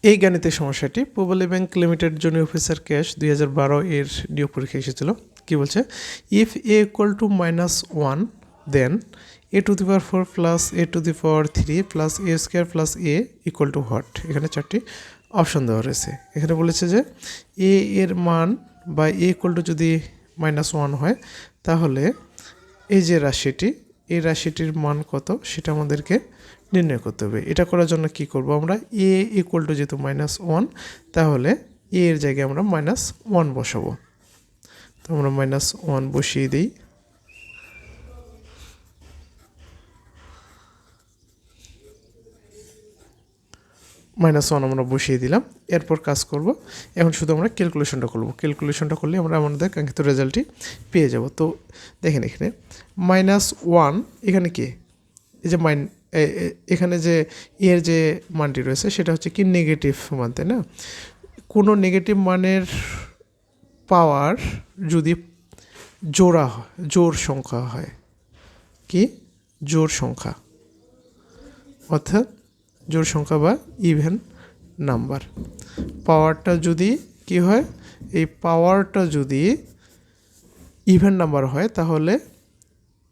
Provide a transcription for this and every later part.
এই গাণিতিক সমস্যাটি Pubali bank limited junior officer cash 2012 এর নিয়োগ পরীক্ষা এসেছিল। কি বলছে, if A equal to -1 then a⁴ plus a⁴ plus a square plus a equal to what. এখানে 4টি অপশন দেওয়া রয়েছে। এখানে বলেছে যে এ এর মান বা এ ইকুয়াল টু যদি -1 হয় তাহলে এই যে রাশিটি, এই রাশিটির মান কত সেটা আমাদেরকে নির্ণয় করতে হবে। এটা করার জন্য কি করব, আমরা এ ইকুয়াল টু যেহেতু -1 তাহলে এ এর জায়গায় আমরা -1 বসাবো। তো আমরা -1 বসিয়ে দিই। -1 আমরা বসিয়ে দিলাম। এরপর কাজ করব, এখন শুধু আমরা ক্যালকুলেশনটা করব। ক্যালকুলেশনটা করলে আমরা আমাদের কাঙ্ক্ষিত রেজাল্টটি পেয়ে যাব। তো দেখেন এখানে -1 এখানে কি, এই যে এখানে যে এর যে মানটি রয়েছে সেটা হচ্ছে কি নেগেটিভ মান, তাই না? কোনো নেগেটিভ মানের পাওয়ার যদি জোড় সংখ্যা হয়, কি জোড় সংখ্যা, অর্থাৎ জোড় সংখ্যা বা ইভেন নাম্বার, পাওয়ারটা যদি কি হয়, এই পাওয়ারটা যদি ইভেন নাম্বার হয় তাহলে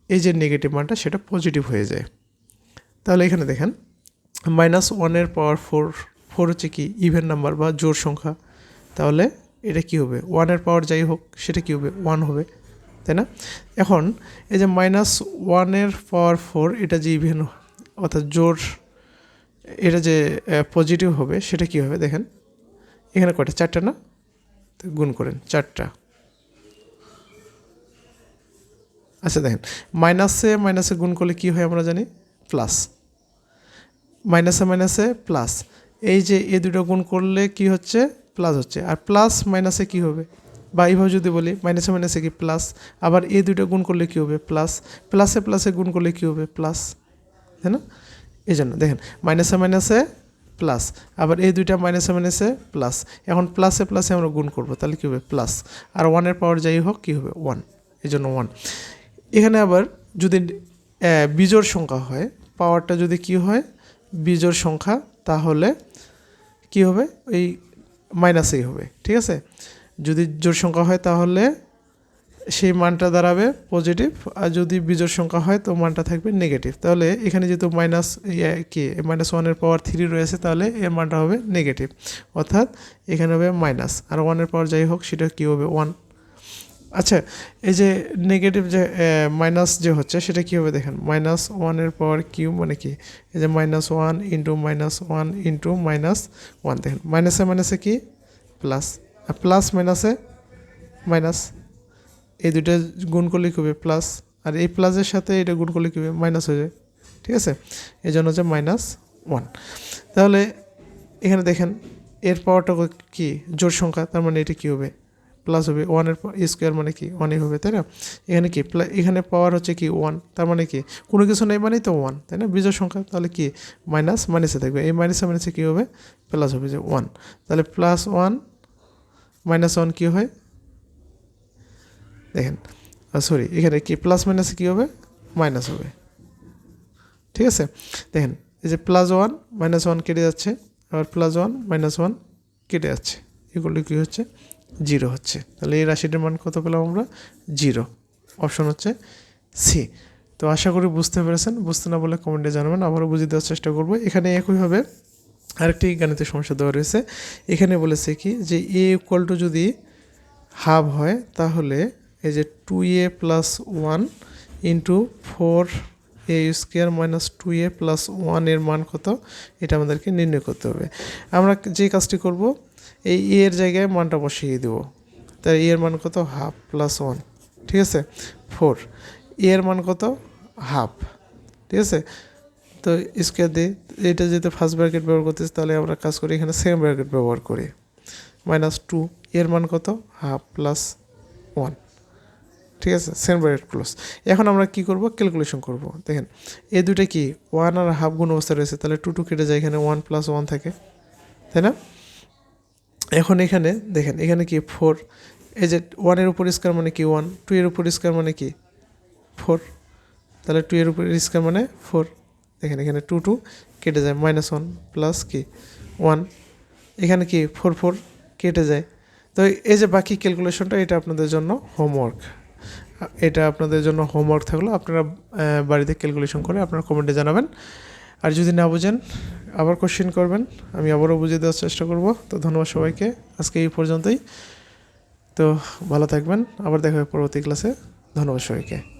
এই যে নেগেটিভ মানটা সেটা পজিটিভ হয়ে যায়। তাহলে এখানে দেখেন -1 পাওয়ার 4 হচ্ছে কি ইভেন নাম্বার বা জোড় সংখ্যা, তাহলে এটা কি হবে, 1 পাওয়ার যাই হোক সেটা কি হবে, 1 হবে, তাই না? এখন এই যে -1 পাওয়ার 4 এটা যে ইভেন অর্থাৎ জোড়, এটা যে পজিটিভ হবে সেটা কি হবে, দেখেন এখানে কয়টা, 4টা না? তো গুণ করেন 4টা। আচ্ছা দেখেন মাইনাসে গুণ করলে কি হয় আমরা জানি, প্লাস, মাইনাসে প্লাস, এই যে এ দুটো গুণ করলে কি হচ্ছে, প্লাস হচ্ছে। আর প্লাস মাইনাসে কি হবে, বা এইভাবে যদি বলি মাইনাসে কি প্লাস, আবার এ দুটো গুণ করলে কি হবে, প্লাস, প্লাসে গুণ করলে কি হবে, প্লাস, তাই না? এই জন্য দেখেন মাইনাসে প্লাস, আবার এই দুইটা মাইনাসে প্লাস, এখন প্লাসে আমরা গুণ করব তাহলে কী হবে, প্লাস, আর 1 পাওয়ার যাই হোক কী হবে, 1, এই জন্য 1। এখানে আবার যদি বিজোড় সংখ্যা হয়, পাওয়ারটা যদি কি হয় বিজোড় সংখ্যা, তাহলে কি হবে, এই মাইনাসেই হবে, ঠিক আছে? যদি জোড় সংখ্যা হয় তাহলে সেই মানটা দাঁড়াবে পজিটিভ, আর যদি বিজোড় সংখ্যা হয় তো মানটা থাকবে নেগেটিভ। তাহলে এখানে যেহেতু -1 পাওয়ার 3 রয়েছে তাহলে এর মানটা হবে নেগেটিভ, অর্থাৎ এখানে হবে মাইনাস, আর 1 পাওয়ার যাই হোক সেটা কী হবে, 1। আচ্ছা, এই যে নেগেটিভ যে মাইনাস যে হচ্ছে সেটা কী হবে, দেখেন -1 পাওয়ার কিউব মানে কি, এই যে -1 ইন্টু -1 ইন্টু -1, দেখেন মাইনাসে কি প্লাস, আর প্লাস মাইনাসে মাইনাস, এই দুইটা গুণ করলে কী হবে, প্লাস, আর এই প্লাসের সাথে এটা গুণ করলে কী হবে, মাইনাস হয়ে যায়, ঠিক আছে? এই জন্য হচ্ছে -1। তাহলে এখানে দেখেন এর পাওয়ারটা কি জোড় সংখ্যা, তার মানে এটা কী হবে, প্লাস হবে, 1 স্কোয়ার মানে কি 1 হবে, তাই না? এখানে কি এখানে পাওয়ার হচ্ছে কি 1, তার মানে কি কোনো কিছু নেই মানেই তো 1, তাই না? বিজোড় সংখ্যা, তাহলে কি মাইনাসে থাকবে, এই মাইনাসে কী হবে, প্লাস হবে, যে 1, তাহলে +1 -1 কী হয়, দেখেন সরি এখানে কি প্লাস মাইনাসে কী হবে, মাইনাস হবে, ঠিক আছে? দেখেন এই যে +1 -1 কেটে যাচ্ছে, আবার +1 -1 কেটে যাচ্ছে, এগুলো কী হচ্ছে, 0 হচ্ছে। তাহলে এই রাশিটির মান কত পেলাম আমরা, 0। অপশন হচ্ছে সি। তো আশা করি বুঝতে পেরেছেন, বুঝতে না বলে কমেন্টে জানাবেন, আবারও বুঝিয়ে দেওয়ার চেষ্টা করবো। এখানে একইভাবে আরেকটি গাণিতিক সমস্যা দেওয়া রয়েছে। এখানে বলেছে কি যে এ ইকুয়াল টু যদি হাফ হয় তাহলে এই যে 2a + 1 ইন্টু 4a² - 2a + 1 এর মান কত, এটা আমাদেরকে নির্ণয় করতে হবে। আমরা যে কাজটি করব, এই এর জায়গায় মানটা বসিয়ে দেবো। তাই এর মান কত, হাফ + 1, ঠিক আছে, 4, এর মান কত, হাফ, ঠিক আছে? তো স্কোয়ার দিই, এটা যেহেতু ফার্স্ট ব্র্যাকেট ব্যবহার করতেছি তাহলে আমরা কাজ করি এখানে সেকেন্ড ব্র্যাকেট ব্যবহার করি, -2, এর মান কত, হাফ + 1, ঠিক আছে, সেকেন্ড ব্র্যাকেট ক্লোজ। এখন আমরা কি করব, ক্যালকুলেশন করব। দেখেন এই দুটো কি 1 আর হাফ গুণ অবস্থায় রয়েছে, তাহলে 2 কেটে যায়, এখানে 1 + 1 থাকে, তাই না? এখন এখানে দেখেন এখানে কি 4, এই যে 1 এর উপর স্কোয়ার মানে কি 1, 2 এর উপর স্কোয়ার মানে কি 4, তাহলে 2 এর উপর স্কোয়ার মানে 4, দেখেন এখানে 2 কেটে যায়, -1 প্লাস কি 1, এখানে কি 4 কেটে যায়। তো এই যে বাকি ক্যালকুলেশনটা এটা আপনাদের জন্য হোমওয়ার্ক, এটা আপনাদের জন্য হোমওয়ার্ক থাকলো। আপনারা বাড়িতে ক্যালকুলেশন করে আপনারা কমেন্টে জানাবেন। আর যদি না বুঝেন আবার কোশ্চেন করবেন, আমি আবারও বুঝিয়ে দেওয়ার চেষ্টা করব। তো ধন্যবাদ সবাইকে, আজকে এই পর্যন্তই। তো ভালো থাকবেন, আবার দেখা হবে পরবর্তী ক্লাসে। ধন্যবাদ সবাইকে।